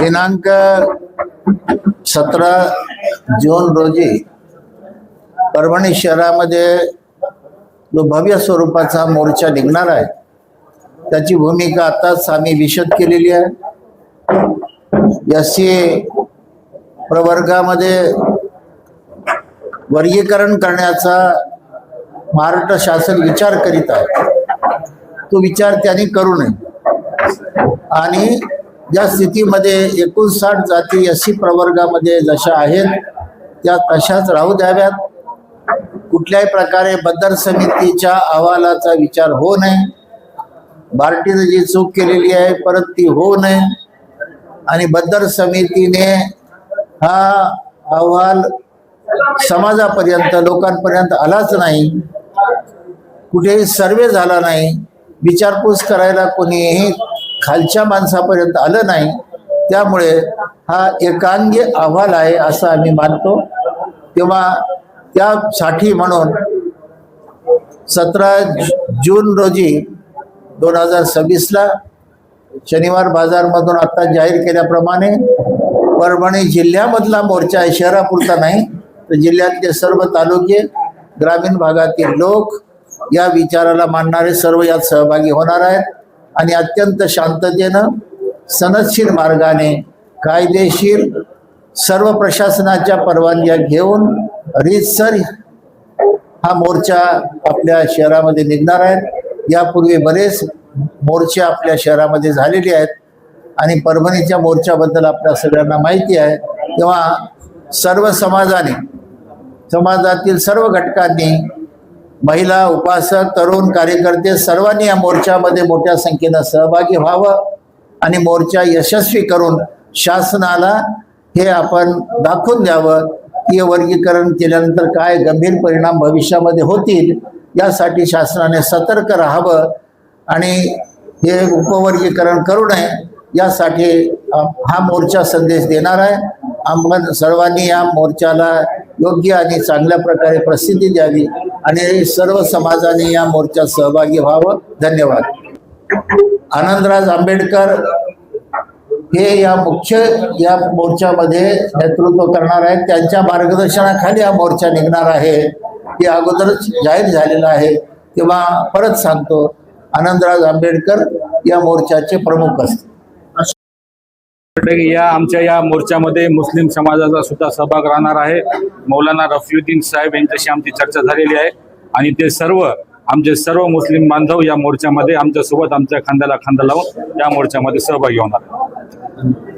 दिनांक 17 जून रोजी परभणी शहरामध्ये जो भव्य स्वरूपाचा मोर्चा निघणार आहे त्याची भूमिका आताच आम्ही विशद केलेली आहे। एससी प्रवर्गामध्ये वर्गीकरण करण्याचा महाराष्ट्र शासन विचार करीत आहे, तो विचार त्यांनी करू नये आणि ज्या स्थितीमध्ये 59 जाती एससी प्रवर्गामध्ये जशा आहेत त्या तशाच राहू द्याव्यात। कुठल्याही प्रकारे बद्दर समितीच्या अहवालाचा विचार होऊ नये, बार्टीने जी चूक केलेली आहे परत ती होऊ नये आणि बद्दर समितीने हा अहवाल समाजापर्यंत लोकांपर्यंत आलाच नाही, कुठेही सर्वे झाला नाही, विचारपूस करायला कोणीही खालच्या माणसापर्यंत आलं नाही, त्यामुळे हा एकांगी अहवाल आहे असं आम्ही मानतो। तेव्हा त्यासाठी म्हणून 17 जून रोजी 2026ला शनिवार बाजारमधून आता जाहीर केल्याप्रमाणे परभणी जिल्ह्यामधला मोर्चा आहे, शहरापुरता नाही तर जिल्ह्यातले सर्व तालुके ग्रामीण भागातील लोक या विचाराला मानणारे सर्व यात सहभागी होणार आहेत आणि अत्यंत शांततेनं सनदशीर मार्गाने कायदेशीर सर्व प्रशासनाच्या परवानग्या घेऊन रीतसर हा मोर्चा आपल्या शहरामध्ये निघणार आहेत। यापूर्वी बरेच मोर्चे आपल्या शहरामध्ये झालेले आहेत आणि परभणीच्या मोर्चाबद्दल आपल्या सगळ्यांना माहिती आहे। तेव्हा सर्व समाजातील सर्व घटकांनी, महिला, उपासक, तरुण, कार्यकर्ते सर्वांनी या मोर्चामध्ये मोठ्या संख्येनं सहभागी व्हावं आणि मोर्चा यशस्वी करून शासनाला हे आपण दाखवून द्यावं की वर्गीकरण केल्यानंतर काय गंभीर परिणाम भविष्यामध्ये होतील, यासाठी शासनाने सतर्क राहावं आणि हे उपवर्गीकरण करू नये यासाठी हा मोर्चा संदेश देणार आहे। आपण सर्वांनी या मोर्चाला योग्य आणि चांगल्या प्रकारे प्रसिद्धी द्यावी आणि सर्व समाजाने या मोर्चात सहभागी व्हावं। धन्यवाद। आनंदराज आंबेडकर हे या मोर्चामध्ये नेतृत्व करणार आहेत, त्यांच्या मार्गदर्शनाखाली हा मोर्चा निघणार आहे, हे अगोदरच जाहीर झालेलं आहे। तेव्हा परत सांगतो, आनंदराज आंबेडकर या मोर्चाचे प्रमुख असतील। आमच्या या मोर्चामध्ये मुस्लिम समाजाचा सुद्धा सहभाग राहणार आहे। मौलाना रफीउद्दीन साहेब यांच्याशी आमची चर्चा झालेली आहे आणि ते आमचे सर्व मुस्लिम बांधव या मोर्चामध्ये आमच्या सोबत आमच्या खांद्याला खांदा लावून या मोर्चामध्ये सहभागी होणार आहे।